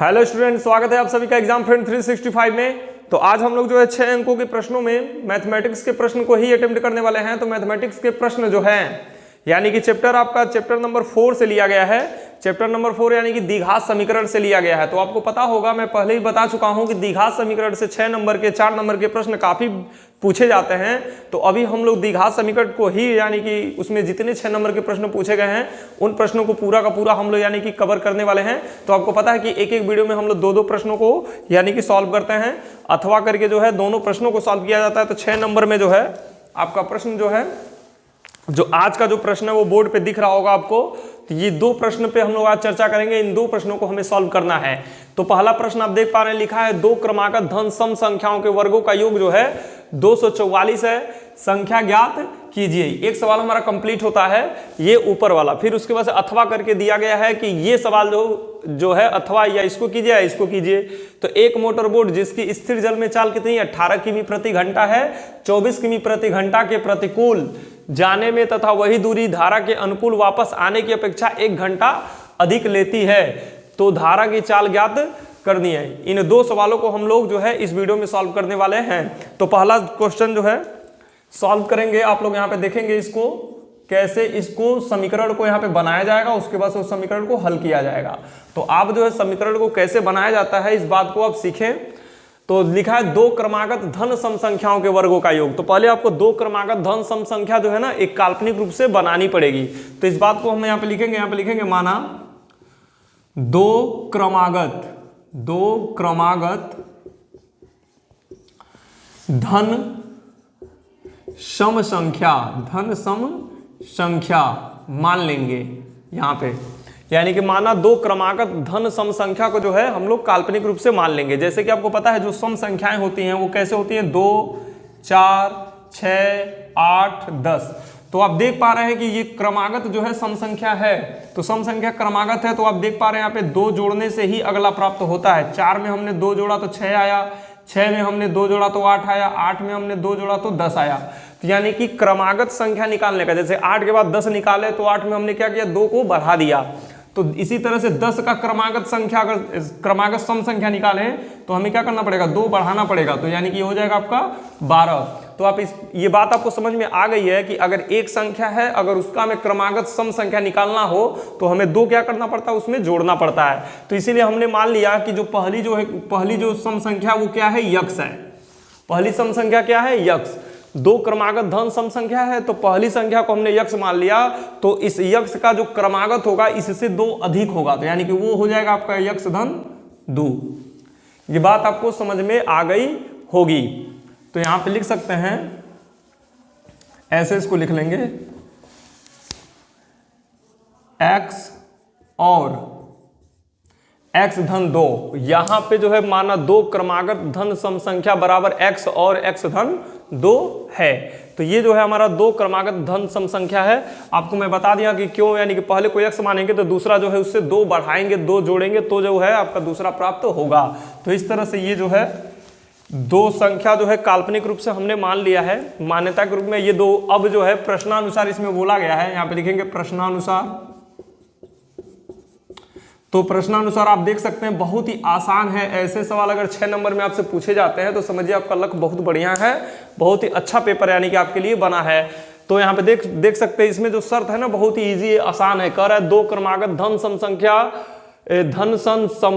Hello student, स्वागत है आप सभी का एग्जाम फ्रेंड 365 में। तो आज हम लोग जो है 6 अंकों के प्रश्नों में मैथमेटिक्स के प्रश्न को ही अटेम्प्ट करने वाले हैं। तो मैथमेटिक्स के प्रश्न जो हैं यानी कि चैप्टर नंबर 4 से लिया गया है। चैप्टर नंबर 4 यानी कि द्विघात समीकरण से लिया गया है। तो आपको पता होगा, मैं पहले ही बता चुका हूं कि द्विघात समीकरण से 6 नंबर के 4 नंबर के प्रश्न काफी पूछे जाते हैं। तो अभी हम लोग द्विघात समीकरण को ही यानी कि उसमें जितने 6 नंबर के प्रश्न पूछे गए हैं उन प्रश्नों को पूरा का पूरा हम लोग यानी कि कवर करने वाले हैं। तो आपको पता है कि एक एक वीडियो में हम लोग दो प्रश्नों को यानी कि सॉल्व करते हैं, अथवा करके जो है दोनों प्रश्नों को सॉल्व किया जाता है। तो 6 नंबर में जो है आपका प्रश्न जो है, जो आज का जो प्रश्न है वो बोर्ड पे दिख रहा होगा आपको। तो ये 2 प्रश्न पे हम लोग आज चर्चा करेंगे। इन 2 प्रश्नों को हमें सॉल्व करना है। तो पहला प्रश्न आप देख पा रहे हैं, लिखा है 2 क्रमागत धन सम संख्याओं के वर्गों का योग जो है 244 है, संख्या ज्ञात कीजिए। एक सवाल हमारा कंप्लीट होता है, ये ऊपर वाला। फिर उसके बाद अथवा करके दिया गया है कि ये सवाल जो है अथवा या इसको कीजिए या इसको कीजिए। तो एक मोटर बोट जिसकी स्थिर जल में चाल कितनी 18 किमी प्रति घंटा है, 24 किमी प्रति घंटा के प्रतिकूल जाने में तथा वही दूरी धारा के अनुकूल वापस आने की अपेक्षा 1 घंटा अधिक लेती है, तो धारा की चाल ज्ञात करनी है। इन 2 सवालों को हम लोग जो है इस वीडियो में सॉल्व करने वाले हैं। तो पहला क्वेश्चन जो है सॉल्व करेंगे। आप लोग यहाँ पे देखेंगे इसको कैसे, इसको समीकरण को यहाँ पे बनाया जाएगा, उसके बाद उस समीकरण को हल किया जाएगा। तो आप जो है समीकरण को कैसे बनाया जाता है इस बात को आप सीखें। तो लिखा है 2 क्रमागत धन सम संख्याओं के वर्गों का योग। तो पहले आपको 2 क्रमागत धन सम संख्या जो है ना एक काल्पनिक रूप से बनानी पड़ेगी। तो इस बात को हम यहाँ पे लिखेंगे, माना 2 क्रमागत धन सम संख्या मान लेंगे यहाँ पे। यानी कि माना 2 क्रमागत धन सम संख्या को जो है हम लोग काल्पनिक रूप से मान लेंगे। जैसे कि आपको पता है जो सम संख्याएं होती हैं वो कैसे होती हैं, 2, 4, 6, 8, 10। तो आप देख पा रहे हैं कि ये क्रमागत जो है सम संख्या है। तो सम संख्या क्रमागत है, तो आप देख पा रहे हैं यहाँ पे 2 जोड़ने से ही अगला प्राप्त होता है। 4 में हमने 2 जोड़ा तो 6 आया, 6 में हमने 2 जोड़ा तो 8 आया, 8 में हमने 2 जोड़ा तो 10 आया। तो यानी कि क्रमागत संख्या निकालने का, जैसे 8 के बाद 10 निकाले तो 8 में हमने क्या किया, 2 को बढ़ा दिया। तो इसी तरह से 10 का क्रमागत संख्या, अगर क्रमागत सम संख्या निकालें तो हमें क्या करना पड़ेगा, 2 बढ़ाना पड़ेगा। तो यानी कि ये हो जाएगा आपका 12। तो आप ये बात आपको समझ में आ गई है कि अगर एक संख्या है, अगर उसका हमें क्रमागत सम संख्या निकालना हो तो हमें 2 क्या करना पड़ता है, उसमें जोड़ना पड़ता है। तो इसीलिए हमने मान लिया कि जो पहली जो सम संख्या वो क्या है, यक्स है। पहली सम संख्या क्या है, यक्स। 2 क्रमागत धन सम संख्या है, तो पहली संख्या को हमने यक्स मान लिया। तो इस यक्स का जो क्रमागत होगा इससे 2 अधिक होगा, तो यानी कि वो हो जाएगा आपका यक्स धन 2। ये बात आपको समझ में आ गई होगी। तो यहां पे लिख सकते हैं, ऐसे इसको लिख लेंगे, x और x धन 2। यहां पे जो है माना 2 क्रमागत धन सम संख्या बराबर x और x धन 2 है। तो ये जो है हमारा 2 क्रमागत धन सम संख्या है। आपको मैं बता दिया कि क्यों, यानी कि पहले को x मानेंगे तो दूसरा जो है उससे 2 बढ़ाएंगे, 2 जोड़ेंगे तो जो है आपका दूसरा प्राप्त होगा। तो इस तरह से ये जो है 2 संख्या जो है काल्पनिक रूप से हमने मान लिया है, मान्यता के रूप में ये 2 अब जो है प्रश्नानुसार इसमें बोला गया है। यहाँ पे लिखेंगे प्रश्नानुसार। तो प्रश्नानुसार आप देख सकते हैं बहुत ही आसान है। ऐसे सवाल अगर 6 नंबर में आपसे पूछे जाते हैं तो समझिए आपका लक बहुत बढ़िया है, बहुत ही अच्छा पेपर यानी कि आपके लिए बना है। तो यहाँ पे देख सकते हैं इसमें जो शर्त है ना बहुत ही इजी आसान है। कह रहा है 2 क्रमागत धन सम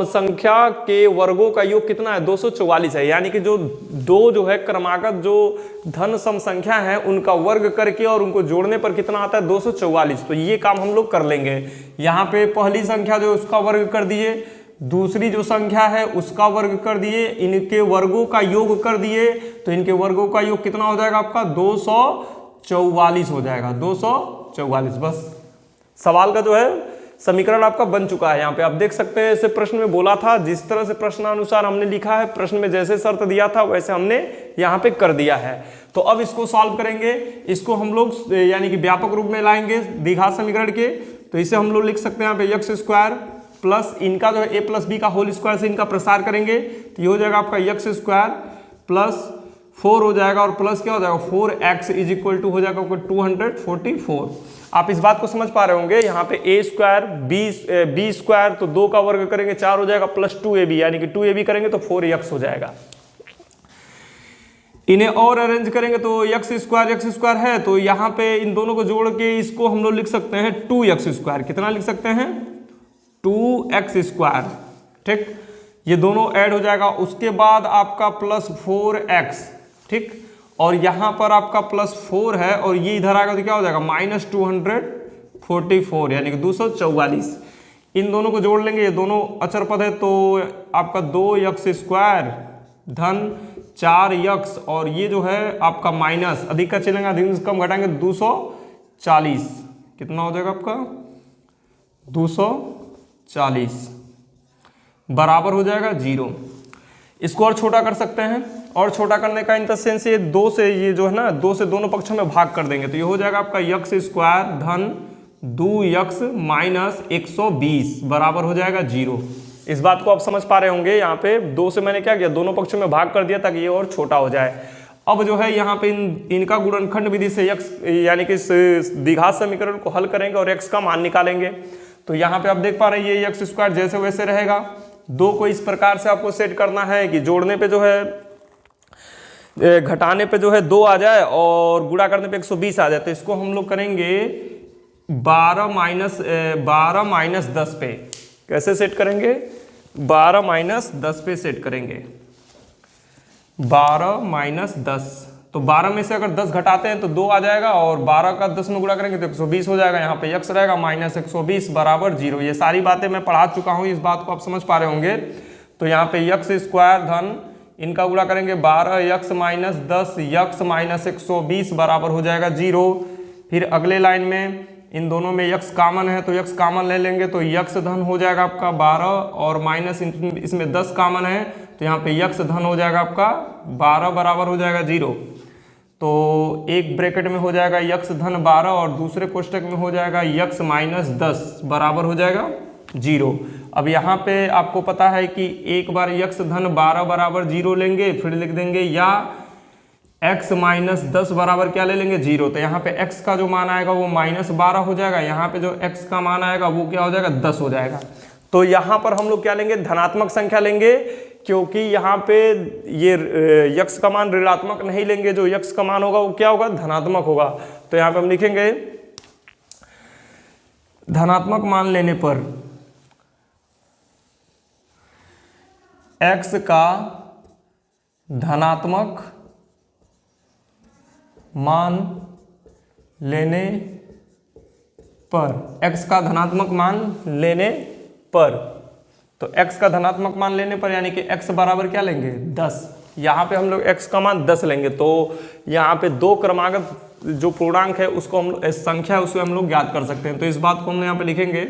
संख्या के वर्गों का योग कितना है, 244 है। यानी कि जो 2 जो है क्रमागत जो धन सम संख्या है उनका वर्ग करके और उनको जोड़ने पर कितना आता है, 244। तो ये काम हम लोग कर लेंगे। यहाँ पे पहली संख्या जो उसका वर्ग कर दिए, दूसरी जो संख्या है उसका वर्ग कर दिए, इनके वर्गों का योग कर दिए। तो इनके वर्गों का योग कितना हो जाएगा आपका, 244 हो जाएगा, 244। बस सवाल का जो है समीकरण आपका बन चुका है। यहाँ पे आप देख सकते हैं, इसे प्रश्न में बोला था, जिस तरह से प्रश्नानुसार हमने लिखा है, प्रश्न में जैसे शर्त दिया था वैसे हमने यहाँ पे कर दिया है। तो अब इसको सॉल्व करेंगे, इसको हम लोग यानी कि व्यापक रूप में लाएंगे द्विघात समीकरण के। तो इसे हम लोग लिख सकते हैं यहाँ पे x स्क्वायर प्लस इनका जो है a प्लस बी का होल स्क्वायर से इनका प्रसार करेंगे। तो ये हो जाएगा आपका x स्क्वायर प्लस 4 हो जाएगा और प्लस क्या हो जाएगा 4x इज इक्वल टू हो जाएगा 244। आप इस बात को समझ पा रहे होंगे, यहाँ पे ए स्क्वायर बी स्क्वायर, तो 2 का वर्ग करेंगे 4 हो जाएगा, प्लस 2ab, यानी कि 2ab करेंगे तो 4x हो जाएगा। इन्हें और अरेंज करेंगे तो एक्स स्क्वायर है, तो यहाँ पे इन दोनों को जोड़ के इसको हम लोग लिख सकते हैं 2x स्क्वायर। कितना लिख सकते हैं? 2x square. ठीक, ये दोनों ऐड हो जाएगा। उसके बाद आपका प्लस 4x, ठीक, और यहाँ पर आपका प्लस 4 है, और ये इधर आएगा तो क्या हो जाएगा? माइनस 244, यानी कि 244। इन दोनों को जोड़ लेंगे, ये दोनों अचर पद है, तो आपका 2x स्क्वायर धन 4x, और ये जो है आपका माइनस, अधिक का चलेगा, अधिक कम घटाएंगे 240, कितना हो जाएगा आपका? 240 बराबर हो जाएगा 0। इसको और छोटा कर सकते हैं, और छोटा करने का इन द सेंस ये 2 से, ये जो है ना 2 से दोनों पक्षों में भाग कर देंगे, तो ये हो जाएगा आपका x स्क्वायर धन 2x माइनस 120 बराबर हो जाएगा 0। इस बात को आप समझ पा रहे होंगे। यहाँ पे 2 से मैंने क्या किया? दोनों पक्षों में भाग कर दिया ताकि ये और छोटा हो जाए। अब जो है यहाँ पे इनका गुणनखंड विधि से x यानी कि इस द्विघात समीकरण को हल करेंगे और x का मान निकालेंगे। तो यहाँ पे आप देख पा रहे हैं ये x स्क्वायर जैसे वैसे रहेगा। 2 को इस प्रकार से आपको सेट करना है कि जोड़ने पे जो है, घटाने पे जो है 2 आ जाए और गुणा करने पे 120 आ जाए। तो इसको हम लोग करेंगे 12 माइनस 10 पे। कैसे सेट करेंगे? 12 माइनस 10 पे सेट करेंगे। 12 माइनस 10, तो 12 में से अगर 10 घटाते हैं तो 2 आ जाएगा, और 12 का 10 में गुणा करेंगे तो 120 हो जाएगा। यहाँ पे x रहेगा माइनस 120 बराबर 0। ये सारी बातें मैं पढ़ा चुका हूँ, इस बात को आप समझ पा रहे होंगे। तो यहाँ पे x स्क्वायर धन इनका गुणा करेंगे 12x माइनस 10, x माइनस 120 बराबर हो जाएगा 0। फिर अगले लाइन में इन दोनों में x कॉमन है, तो x कॉमन ले लेंगे तो x धन हो जाएगा आपका 12, और माइनस इसमें 10 कॉमन है, तो यहाँ पे x धन हो जाएगा आपका 12 बराबर हो जाएगा 0। तो एक ब्रैकेट में हो जाएगा x धन 12, और दूसरे कोष्टक में हो जाएगा x माइनस 10 बराबर हो जाएगा 0। अब यहाँ पे आपको पता है कि एक बार x धन 12 बराबर 0 लेंगे, फिर लिख देंगे या x माइनस 10 बराबर क्या ले लेंगे? 0। तो यहाँ पे x का जो मान आएगा वो माइनस 12 हो जाएगा, यहाँ पे जो x का मान आएगा वो क्या हो जाएगा? 10 हो जाएगा। तो यहाँ पर हम लोग क्या लेंगे? धनात्मक संख्या लेंगे, क्योंकि यहाँ पे ये x का मान ऋणात्मक नहीं लेंगे। जो x का मान होगा वो क्या होगा? धनात्मक होगा। तो यहाँ पे हम लिखेंगे धनात्मक मान लेने पर x का धनात्मक मान लेने पर, x का धनात्मक मान लेने पर, तो x का धनात्मक मान लेने पर यानी कि x बराबर क्या लेंगे? 10। यहाँ पे हम लोग x का मान 10 लेंगे, तो यहाँ पे 2 क्रमागत जो पूर्णांक है उसको हम संख्या उसको हम लोग ज्ञात कर सकते हैं। तो इस बात को हम यहाँ पे लिखेंगे,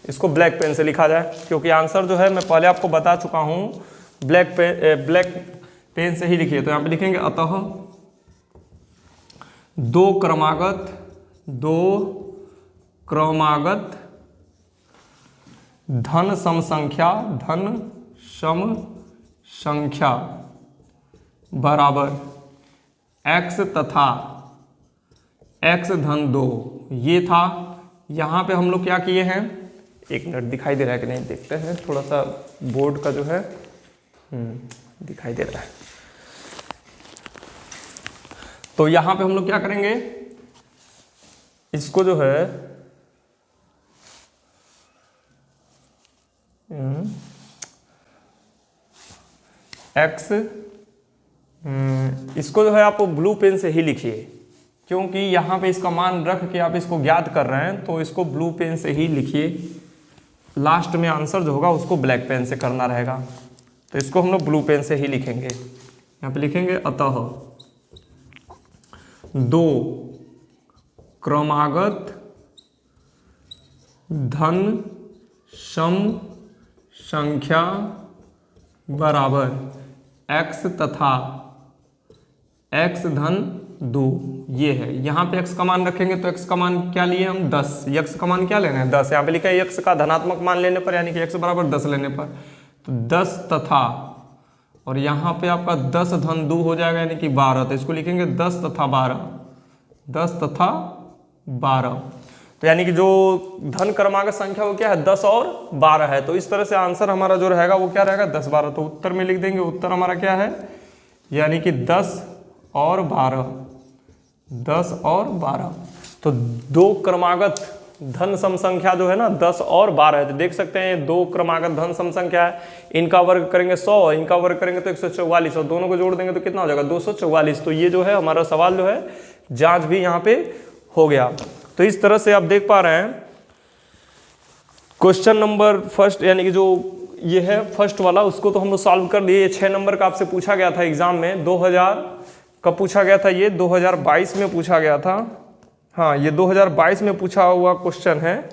इसको ब्लैक पेन से लिखा जाए, क्योंकि आंसर जो है मैं पहले आपको बता चुका हूँ, ब्लैक पेन से ही लिखिए। तो यहाँ पे लिखेंगे अतः 2 क्रमागत धन सम संख्या बराबर x तथा x धन 2, ये था। यहाँ पे हम लोग क्या किए हैं? एक मिनट, दिखाई दे रहा है कि नहीं देखते हैं, थोड़ा सा बोर्ड का जो है दिखाई दे रहा है। तो यहाँ पे हम लोग क्या करेंगे? इसको जो है x, इसको जो है आप ब्लू पेन से ही लिखिए, क्योंकि यहाँ पे इसका मान रख के आप इसको ज्ञात कर रहे हैं, तो इसको ब्लू पेन से ही लिखिए। लास्ट में आंसर जो होगा उसको ब्लैक पेन से करना रहेगा, तो इसको हम लोग ब्लू पेन से ही लिखेंगे। यहाँ पे लिखेंगे अतः 2 क्रमागत धन सम संख्या बराबर x तथा x धन 2, ये है। यहाँ पे x का मान रखेंगे तो x का मान क्या लिए हम? 10। x का मान क्या लेना है? 10। यहाँ पे लिखा है x का धनात्मक मान लेने पर, यानी कि x बराबर 10 लेने पर, तो 10 तथा, और यहाँ पे आपका 10 धन 2 हो जाएगा यानी कि 12। तो इसको लिखेंगे 10 तथा 12, 10 तथा 12। तो यानी कि जो धन क्रमागत संख्या वो क्या है 10 और 12 है। तो इस तरह से आंसर हमारा जो रहेगा वो क्या रहेगा 10 12। तो उत्तर में लिख देंगे, उत्तर हमारा क्या है यानी कि 10 और 12, 10 और 12। तो दो क्रमागत धन सम संख्या जो है ना 10 और 12 है। तो देख सकते हैं दो क्रमागत धन सम संख्या है, इनका वर्ग करेंगे 100, इनका वर्ग करेंगे तो 144 और दोनों को जोड़ देंगे तो कितना हो जाएगा 244। तो ये जो है हमारा सवाल जो है जांच भी यहाँ पे हो गया। तो इस तरह से आप देख पा रहे हैं क्वेश्चन नंबर फर्स्ट यानी कि जो ये है फर्स्ट वाला उसको तो हम लोग सॉल्व कर लिए। 6 नंबर का आपसे पूछा गया था एग्जाम में, 2000 कब पूछा गया था, ये 2022 में पूछा गया था। हाँ ये 2022 में पूछा हुआ क्वेश्चन है।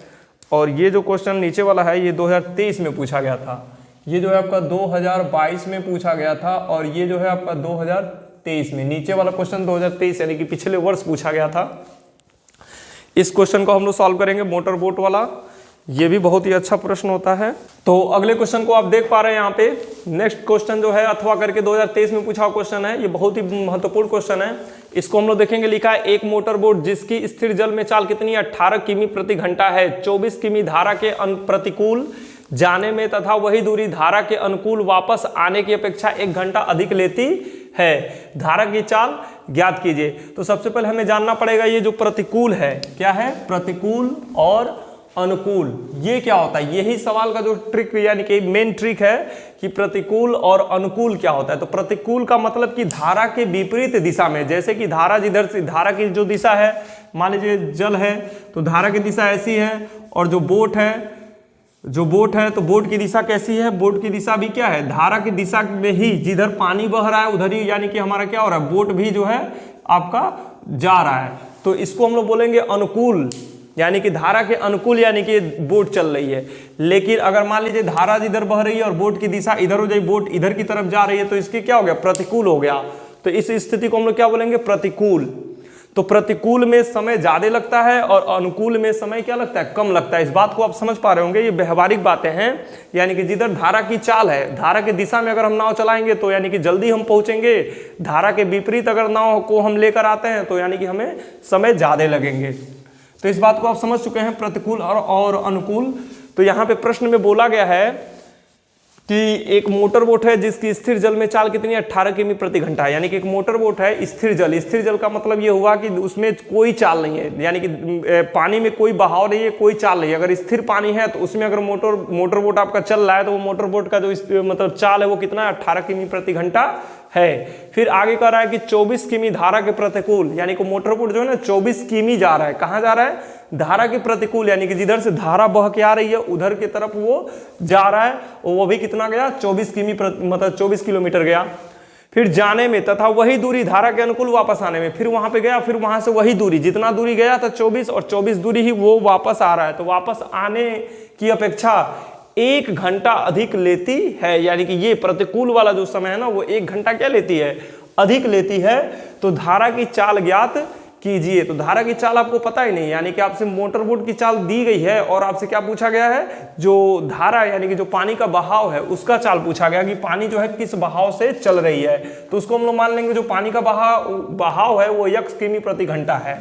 और ये जो क्वेश्चन नीचे वाला है ये 2023 में पूछा गया था। ये जो है आपका 2022 में पूछा गया था और ये जो है आपका 2023 में। नीचे वाला क्वेश्चन 2023 यानी कि पिछले वर्ष पूछा गया था। इस क्वेश्चन को हम लोग सॉल्व करेंगे, मोटर बोट वाला। ये भी बहुत ही अच्छा प्रश्न होता है। तो अगले क्वेश्चन को आप देख पा रहे हैं यहाँ पे। नेक्स्ट क्वेश्चन जो है अथवा करके 2023 में पूछा हुआ क्वेश्चन है। ये बहुत ही महत्वपूर्ण क्वेश्चन है। इसको हम लोग देखेंगे। लिखा है एक मोटर बोट जिसकी स्थिर जल में चाल कितनी 18 किमी प्रति घंटा है, 24 किमी धारा के प्रतिकूल जाने में तथा वही दूरी धारा के अनुकूल वापस आने की अपेक्षा 1 घंटा अधिक लेती है, धारा की चाल ज्ञात कीजिए। तो सबसे पहले हमें जानना पड़ेगा ये जो प्रतिकूल है क्या है, प्रतिकूल और अनुकूल, ये क्या होता है। यही सवाल का जो ट्रिक यानी कि मेन ट्रिक है कि प्रतिकूल और अनुकूल क्या होता है। तो प्रतिकूल का मतलब कि धारा के विपरीत दिशा में, जैसे कि धारा जिधर से धारा की जो दिशा है, मान लीजिए जल है तो धारा की दिशा ऐसी है, और जो बोट है तो बोट की दिशा कैसी है, बोट की दिशा भी क्या है धारा की दिशा में ही, जिधर पानी बह रहा है उधर ही यानी कि हमारा क्या हो रहा है बोट भी जो है आपका जा रहा है। तो इसको हम लोग बोलेंगे अनुकूल, यानी कि धारा के अनुकूल यानी कि बोट चल रही है। लेकिन अगर मान लीजिए धारा जिधर बह रही है और बोट की दिशा इधर हो जाए, बोट इधर की तरफ जा रही है, तो इसकी क्या हो गया प्रतिकूल हो गया। तो इस स्थिति को हम लोग क्या बोलेंगे प्रतिकूल। तो प्रतिकूल में समय ज्यादा लगता है और अनुकूल में समय क्या लगता है कम लगता है। इस बात को आप समझ पा रहे होंगे, ये व्यवहारिक बातें हैं। यानी कि जिधर धारा की चाल है, धारा की दिशा में अगर हम नाव चलाएंगे तो यानी कि जल्दी हम पहुंचेंगे, धारा के विपरीत अगर नाव को हम लेकर आते हैं तो यानी कि हमें समय ज्यादा लगेंगे। तो इस बात को आप समझ चुके हैं प्रतिकूल और अनुकूल। तो यहाँ पे प्रश्न में बोला गया है कि एक मोटर बोट है जिसकी स्थिर जल में चाल कितनी 18 किमी प्रति घंटा है। यानी कि एक मोटर बोट है स्थिर जल, स्थिर जल का मतलब ये हुआ कि उसमें कोई चाल नहीं है, यानी कि पानी में कोई बहाव नहीं है, कोई चाल नहीं है। अगर स्थिर पानी है तो उसमें अगर मोटर बोट आपका चल रहा है तो वो मोटर बोट का जो मतलब चाल है वो कितना 18 किमी प्रति घंटा है। फिर आगे कह रहा है कि 24 किमी धारा के प्रतिकूल, यानी कि मोटर बोट जो है ना 24 किमी जा रहा है। कहाँ जा रहा है धारा के प्रतिकूल, यानी कि जिधर से धारा बह के आ रही है उधर की तरफ वो जा रहा है, और वो भी कितना गया 24 किमी मतलब 24 किलोमीटर गया। फिर जाने में तथा वही दूरी धारा के अनुकूल वापस आने में, फिर वहां पे गया, फिर वहां से वही दूरी, जितना दूरी गया था 24 और 24 दूरी ही वो वापस आ रहा है। तो वापस आने की अपेक्षा 1 घंटा अधिक लेती है। यानी कि ये प्रतिकूल वाला जो समय है ना वो 1 घंटा क्या लेती है अधिक लेती है। तो धारा की चाल ज्ञात कीजिए। तो धारा की चाल आपको पता ही नहीं, यानी कि आपसे मोटर बोट की चाल दी गई है और आपसे क्या पूछा गया है जो धारा यानी कि जो पानी का बहाव है उसका चाल पूछा गया कि पानी जो है किस बहाव से चल रही है। तो उसको हम लोग मान लेंगे जो पानी का बहाव है वो x किमी प्रति घंटा है।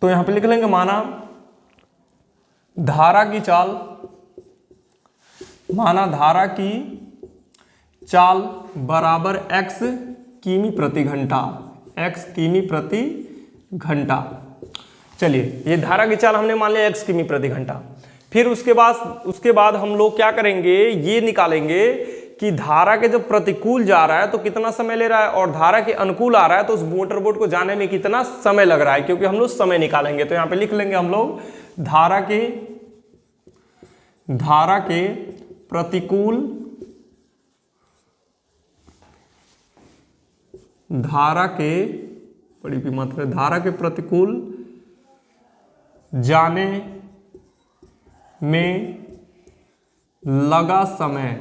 तो यहां पे लिख लेंगे माना धारा की चाल बराबर x किमी प्रति घंटा, x किमी प्रति घंटा। चलिए ये धारा की चाल हमने मान लिया x किमी प्रति घंटा। फिर उसके बाद हम लोग क्या करेंगे ये निकालेंगे कि धारा के जब प्रतिकूल जा रहा है तो कितना समय ले रहा है और धारा के अनुकूल आ रहा है तो उस मोटर बोट को जाने में कितना समय लग रहा है, क्योंकि हम लोग समय निकालेंगे। तो यहां पे लिख लेंगे हम लोग धारा के प्रतिकूल धारा के प्रतिकूल जाने में लगा समय।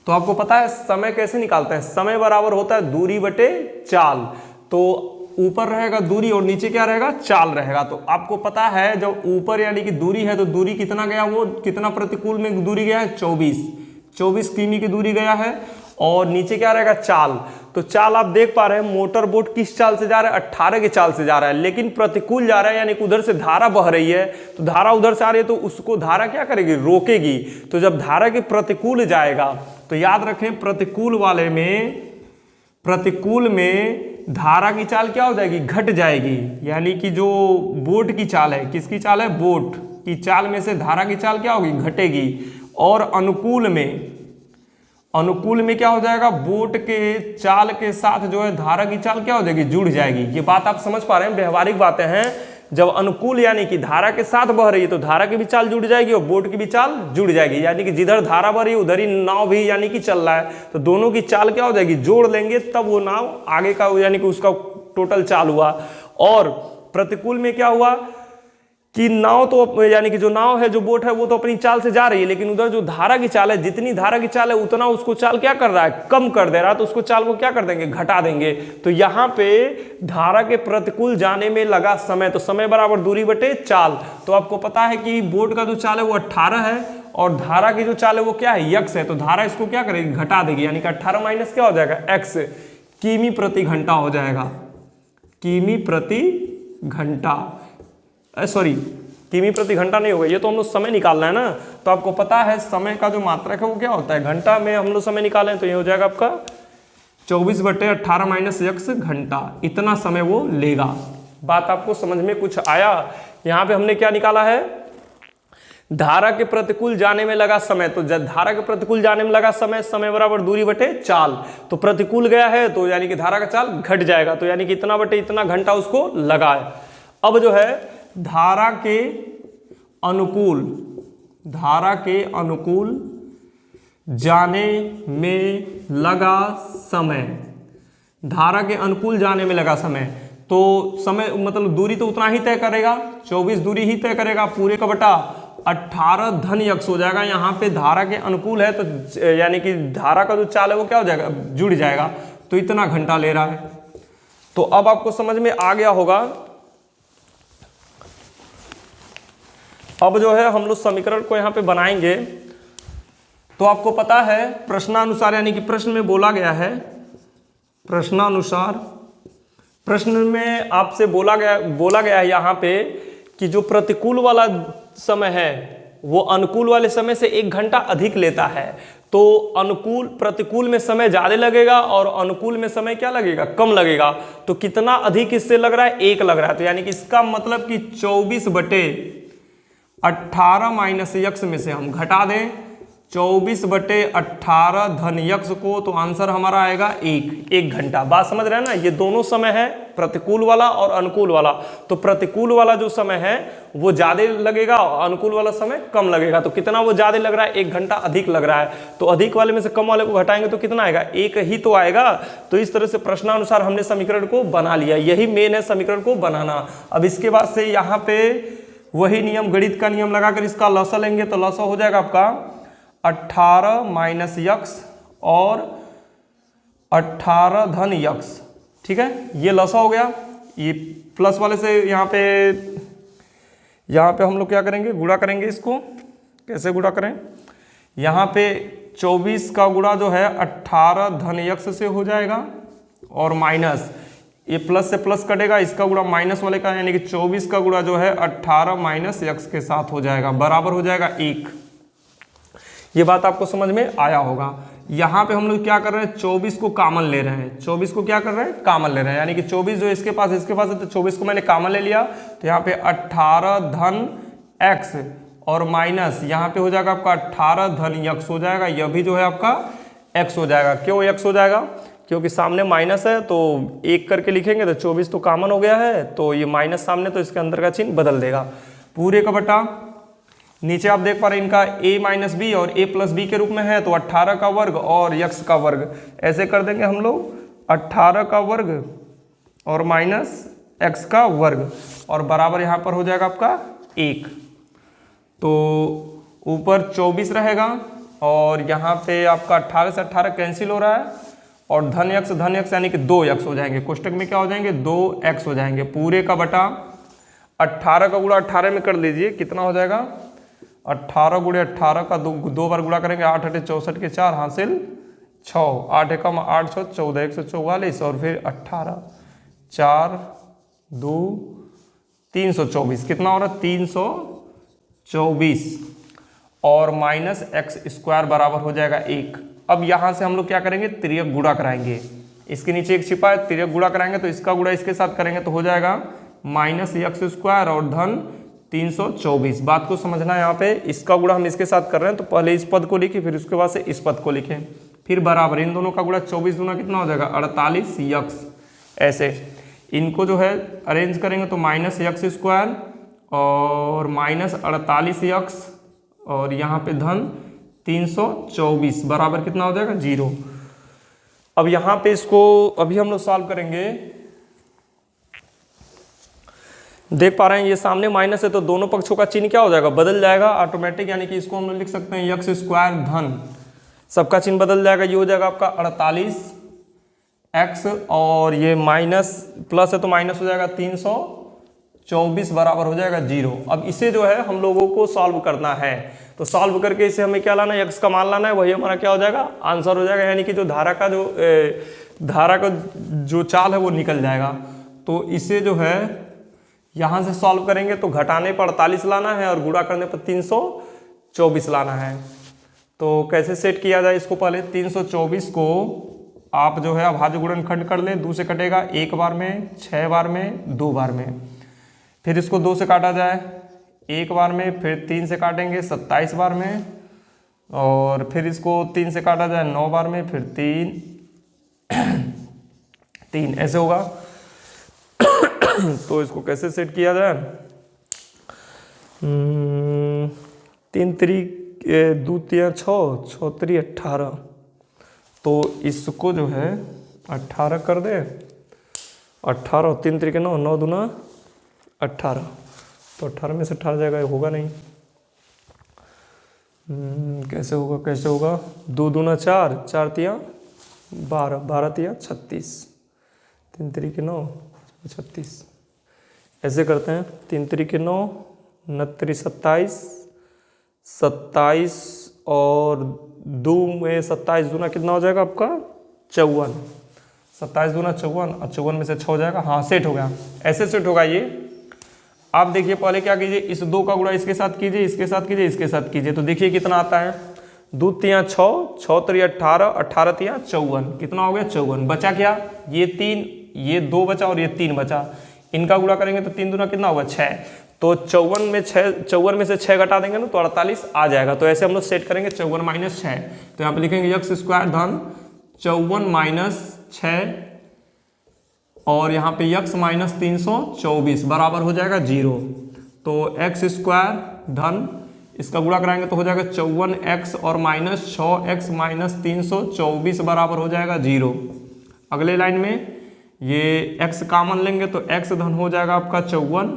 तो आपको पता है समय कैसे निकालते हैं, समय बराबर होता है दूरी बटे चाल। तो ऊपर रहेगा दूरी और नीचे क्या रहेगा चाल रहेगा। तो आपको पता है जब ऊपर यानी कि दूरी है तो दूरी कितना गया, वो कितना प्रतिकूल में दूरी गया है 24 किमी की दूरी गया है, और नीचे क्या रहेगा चाल। तो चाल आप देख पा रहे हैं, मोटर बोट किस चाल से जा रहा है, 18 की चाल से जा रहा है, लेकिन प्रतिकूल जा रहा है, यानी कि उधर से धारा बह रही है, तो धारा उधर से आ रही है, तो उसको धारा क्या करेगी, रोकेगी। तो जब धारा के प्रतिकूल जाएगा तो याद रखें प्रतिकूल में धारा की चाल क्या हो जाएगी, घट जाएगी। यानी कि जो बोट की चाल है, किसकी चाल है, बोट की चाल में से धारा की चाल क्या होगी, घटेगी। और अनुकूल में क्या हो जाएगा, बोट के चाल के साथ जो है धारा की चाल क्या हो जाएगी, जुड़ जाएगी। ये बात आप समझ पा रहे हैं, व्यवहारिक बातें हैं। जब अनुकूल यानी कि धारा के साथ बह रही है तो धारा की भी चाल जुड़ जाएगी और बोट की भी चाल जुड़ जाएगी। यानी कि जिधर धारा बह रही है उधर ही नाव भी यानी कि चल रहा है, तो दोनों की चाल क्या हो जाएगी, जोड़ लेंगे, तब वो नाव आगे का यानी कि उसका टोटल चाल हुआ। और प्रतिकूल में क्या हुआ कि नाव तो यानी कि जो नाव है, जो बोट है, वो तो अपनी चाल से जा रही है, लेकिन उधर जो धारा की चाल है, जितनी धारा की चाल है उतना उसको चाल क्या कर रहा है, कम कर दे रहा है, तो उसको चाल को क्या कर देंगे, घटा देंगे। तो यहाँ पे धारा के प्रतिकूल जाने में लगा समय, तो समय बराबर दूरी बटे चाल। तो आपको पता है कि बोट का जो चाल है वो 18 है और धारा की जो चाल है वो क्या है, x है, तो धारा इसको क्या करेगी, घटा देगी। यानी कि 18 माइनस क्या हो जाएगा, x, किमी प्रति घंटा हो जाएगा, किमी प्रति घंटा, सॉरी किमी प्रति घंटा नहीं होगा, ये तो हम लोग समय निकालना है ना। तो आपको पता है समय का जो मात्रक है वो क्या होता है, घंटा में हम लोग समय निकालें, तो ये हो जाएगा आपका 24/18 माइनस x घंटा, इतना समय वो लेगा। बात आपको समझ में कुछ आया। यहाँ पे हमने क्या निकाला है, धारा के प्रतिकूल जाने में लगा समय, तो जब धारा के प्रतिकूल जाने में लगा समय, समय बराबर दूरी बटे चाल। तो प्रतिकूल गया है तो यानी कि धारा का चाल घट जाएगा, तो यानी कि इतना बटे इतना घंटा उसको लगा है। अब जो है धारा के अनुकूल जाने में लगा समय, धारा के अनुकूल जाने में लगा समय, तो समय मतलब दूरी तो उतना ही तय करेगा, 24 दूरी ही तय करेगा, पूरे का बटा 18 धन x हो जाएगा। यहाँ पे धारा के अनुकूल है तो यानी कि धारा का जो चाल है वो क्या हो जाएगा, जुड़ जाएगा, तो इतना घंटा ले रहा है। तो अब आपको समझ में आ गया होगा। अब जो है हम लोग समीकरण को यहाँ पे बनाएंगे। तो आपको पता है प्रश्नानुसार, यानी कि प्रश्न में बोला गया है, प्रश्नानुसार, प्रश्न में आपसे बोला गया है यहाँ पे कि जो प्रतिकूल वाला समय है वो अनुकूल वाले समय से 1 घंटा अधिक लेता है। तो प्रतिकूल में समय ज्यादा लगेगा और अनुकूल में समय क्या लगेगा, कम लगेगा। तो कितना अधिक इससे लग रहा है, 1 लग रहा है। तो यानी कि इसका मतलब कि 24/18 माइनस x में से हम घटा दें 24/18 धन x को, तो आंसर हमारा आएगा 1 घंटा। बात समझ रहे हैं ना, ये दोनों समय है, प्रतिकूल वाला और अनुकूल वाला। तो प्रतिकूल वाला जो समय है वो ज्यादा लगेगा और अनुकूल वाला समय कम लगेगा। तो कितना वो ज्यादा लग रहा है, 1 घंटा अधिक लग रहा है। तो अधिक वाले में से कम वाले को घटाएंगे तो कितना आएगा, 1 ही तो आएगा। तो इस तरह से प्रश्नानुसार हमने समीकरण को बना लिया। यही मेन है समीकरण को बनाना। अब इसके बाद से यहाँ पे वही नियम, गणित का नियम लगाकर इसका लसा लेंगे, तो लसा हो जाएगा आपका 18 माइनस x और 18 धन x। ठीक है, ये लसा हो गया। ये प्लस वाले से यहाँ पे हम लोग क्या करेंगे, गुणा करेंगे। इसको कैसे गुणा करें, यहाँ पे 24 का गुणा जो है 18 धन x से हो जाएगा और माइनस, ये प्लस से प्लस कटेगा, इसका गुणा माइनस वाले का, यानी कि 24 का गुणा जो है 18 माइनस x के साथ हो जाएगा, बराबर हो जाएगा 1। ये बात आपको समझ में आया होगा। यहाँ पे हम लोग क्या कर रहे हैं, 24 को कॉमन ले रहे हैं। 24 को क्या कर रहे हैं, कॉमन ले रहे हैं। यानी कि 24 जो इसके पास है तो 24 को मैंने कॉमन ले लिया। तो यहाँ पे 18 धन x और माइनस यहाँ पे हो जाएगा आपका 18 धन x हो जाएगा। यह भी जो है आपका x हो जाएगा। क्यों x हो जाएगा, क्योंकि सामने माइनस है, तो 1 करके लिखेंगे तो 24 तो कॉमन हो गया है, तो ये माइनस सामने, तो इसके अंदर का चिन्ह बदल देगा। पूरे का बटा, नीचे आप देख पा रहे हैं इनका a माइनस बी और a प्लस बी के रूप में है, तो 18 का वर्ग और x का वर्ग, ऐसे कर देंगे हम लोग 18 का वर्ग और माइनस x का वर्ग, और बराबर यहाँ पर हो जाएगा आपका 1। तो ऊपर 24 रहेगा और यहाँ पे आपका 18 से 18 कैंसिल हो रहा है, और धन x यानी कि 2x हो जाएंगे। कोष्टक में क्या हो जाएंगे, 2x हो जाएंगे। पूरे का बटा 18 का गुणा 18 में कर लीजिए, कितना हो जाएगा, 18 गुणे 18 का 2 बार गुणा करेंगे, 8 8 64 के 4 हासिल 6, 8 एकम 8 6 14, 144 और फिर 18, 4 2 324, कितना हो रहा है 324 और माइनस एक्स स्क्वायर बराबर हो जाएगा 1। अब यहाँ से हम लोग क्या करेंगे, तिर्यक गुणा कराएंगे, इसके नीचे एक छिपा है, तिर्यक गुणा कराएंगे तो इसका गुणा इसके साथ करेंगे तो हो जाएगा माइनस एक्स स्क्वायर और धन 324। बात को समझना है, यहाँ पे इसका गुणा हम इसके साथ कर रहे हैं तो पहले इस पद को लिखे, फिर उसके बाद से इस पद को लिखें, फिर बराबर इन दोनों का गुणा 24 दूना कितना हो जाएगा 48 यक्स। ऐसे इनको जो है अरेंज करेंगे तो माइनस एक्स स्क्वायर और माइनस 48 यक्स और यहाँ पे धन 324 बराबर कितना हो जाएगा 0। अब यहाँ पे इसको अभी हम लोग सॉल्व करेंगे। देख पा रहे हैं ये सामने माइनस है तो दोनों पक्षों का चिन्ह क्या हो जाएगा, बदल जाएगा ऑटोमेटिक, यानी कि इसको हम लोग लिख सकते हैं एक्स स्क्वायर धन, सबका चिन्ह बदल जाएगा, ये हो जाएगा आपका 48 एक्स और ये माइनस प्लस है तो माइनस हो जाएगा 324 बराबर हो जाएगा 0। अब इसे जो है हम लोगों को सॉल्व करना है, तो सॉल्व करके इसे हमें क्या लाना है, एक्स का मान लाना है, वही हमारा क्या हो जाएगा आंसर हो जाएगा, यानी कि जो धारा का जो चाल है वो निकल जाएगा। तो इसे जो है यहाँ से सॉल्व करेंगे तो घटाने पर 48 लाना है और गुणा करने पर 324 लाना है। तो कैसे सेट किया जाए इसको, पहले 324 को आप जो है अभाज्य गुणनखंड कर लें, 2 से कटेगा 1 बार में, 6 बार में, 2 बार में, फिर इसको 2 से काटा जाए 1 बार में, फिर 3 से काटेंगे 27 बार में और फिर इसको 3 से काटा जाए 9 बार में, फिर 3 ऐसे होगा। तो इसको कैसे सेट किया जाए, 3 3 2 3 6 6 3 18, तो इसको जो है 18 कर दे, 18 और 3 3 9 9 दूना 18, तो 18 में से 18 जाएगा, होगा नहीं, कैसे होगा कैसे होगा, 2 दूना 4 4 तिया 12 12 तिया 36, 3 3 9 36, ऐसे करते हैं, 3 3 9 9 3 27 27 और 2 में 27 दूना कितना हो जाएगा आपका 54, 27 दूना 54 और 54 में से 6 हो जाएगा, हाँ सेट हो गया, ऐसे सेट होगा ये। आप देखिए पहले क्या कीजिए, इस 2 का गुणा इसके साथ कीजिए, इसके साथ कीजिए, इसके साथ कीजिए, तो देखिए कितना आता है, 2 तिया 6 6 3 18 18 तिया 54, कितना हो गया 54, बचा क्या ये 3, ये 2 बचा और ये 3 बचा, इनका गुणा करेंगे तो 3 दूना कितना होगा 6, तो 54 में से 6 घटा देंगे ना तो 48 आ जाएगा। तो ऐसे हम लोग सेट करेंगे 54 माइनस 6, तो यहाँ पे लिखेंगे एक्स स्क्वायर धन 54 माइनस 6 और यहाँ पे एक्स माइनस 324 बराबर हो जाएगा 0। तो एक्स स्क्वायर धन इसका गुणा कराएंगे तो हो जाएगा 54x और माइनस 6x माइनस 324 बराबर हो जाएगा 0। अगले लाइन में ये x कॉमन लेंगे तो x धन हो जाएगा आपका 54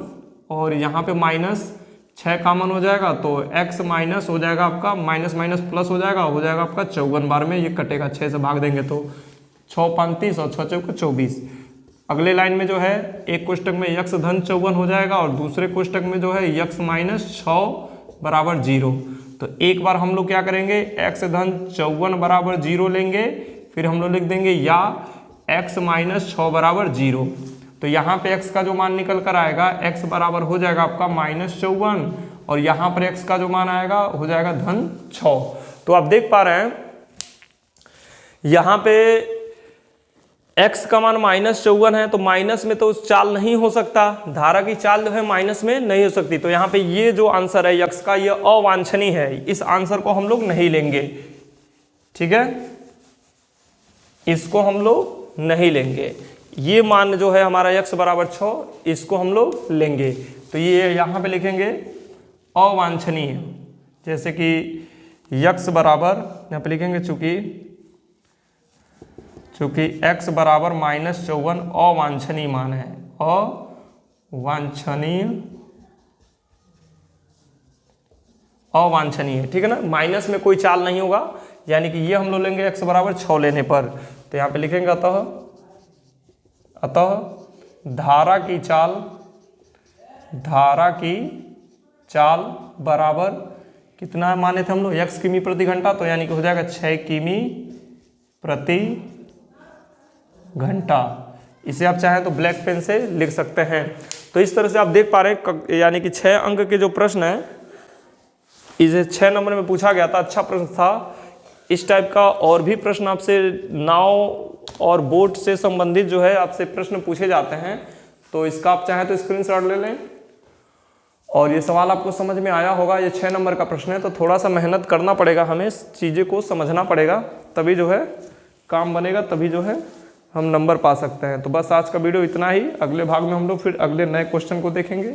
और यहाँ पे माइनस 6 कॉमन हो जाएगा तो x माइनस हो जाएगा आपका माइनस माइनस प्लस हो जाएगा आपका 54 बार में, ये कटेगा 6 से भाग देंगे तो 6 35 और 6 चौके 24। अगले लाइन में जो है एक कोष्टक में x धन 54 हो जाएगा और दूसरे कोष्टक में जो है x माइनस 6 बराबर 0। तो एक बार हम लोग क्या करेंगे, x धन 54 बराबर 0 लेंगे, फिर हम लोग लिख देंगे या x माइनस 6 बराबर 0। तो यहाँ पे x का जो मान निकल कर आएगा x बराबर हो जाएगा आपका माइनस 54 और यहाँ पर x का जो मान आएगा हो जाएगा धन 6। तो आप देख पा रहे हैं यहाँ पे x का मान माइनस 54 है, तो माइनस में तो उस चाल नहीं हो सकता, धारा की चाल जो है माइनस में नहीं हो सकती। तो यहाँ पे ये जो आंसर है x का, ये अवांछनीय है, इस आंसर को हम लोग नहीं लेंगे, ठीक है, इसको हम लोग नहीं लेंगे। ये मान जो है हमारा x बराबर 6, इसको हम लोग लेंगे। तो ये यहाँ पे लिखेंगे अवांछनीय, जैसे कि x बराबर यहाँ पे लिखेंगे चूंकि x बराबर माइनस 54 अवांछनीय मान है, अवांछनीय, ठीक है ना, माइनस में कोई चाल नहीं होगा, यानी कि ये हम लोग लेंगे x बराबर 6 लेने पर। तो यहाँ पे लिखेंगे अतः धारा की चाल बराबर कितना माने थे हम लोग, x किमी प्रति घंटा, तो यानी कि हो जाएगा 6 किमी प्रति घंटा। इसे आप चाहें तो ब्लैक पेन से लिख सकते हैं। तो इस तरह से आप देख पा रहे हैं, यानी कि 6 अंक के जो प्रश्न है इसे 6 नंबर में पूछा गया था। अच्छा प्रश्न था। इस टाइप का और भी प्रश्न आपसे नाव और बोट से संबंधित जो है आपसे प्रश्न पूछे जाते हैं, तो इसका आप चाहें तो स्क्रीनशॉट ले लें। और ये सवाल आपको समझ में आया होगा। ये 6 नंबर का प्रश्न है, तो थोड़ा सा मेहनत करना पड़ेगा, हमें चीज़ें को समझना पड़ेगा, तभी जो है काम बनेगा, तभी जो है हम नंबर पा सकते हैं। तो बस आज का वीडियो इतना ही। अगले भाग में हम लोग फिर अगले नए क्वेश्चन को देखेंगे।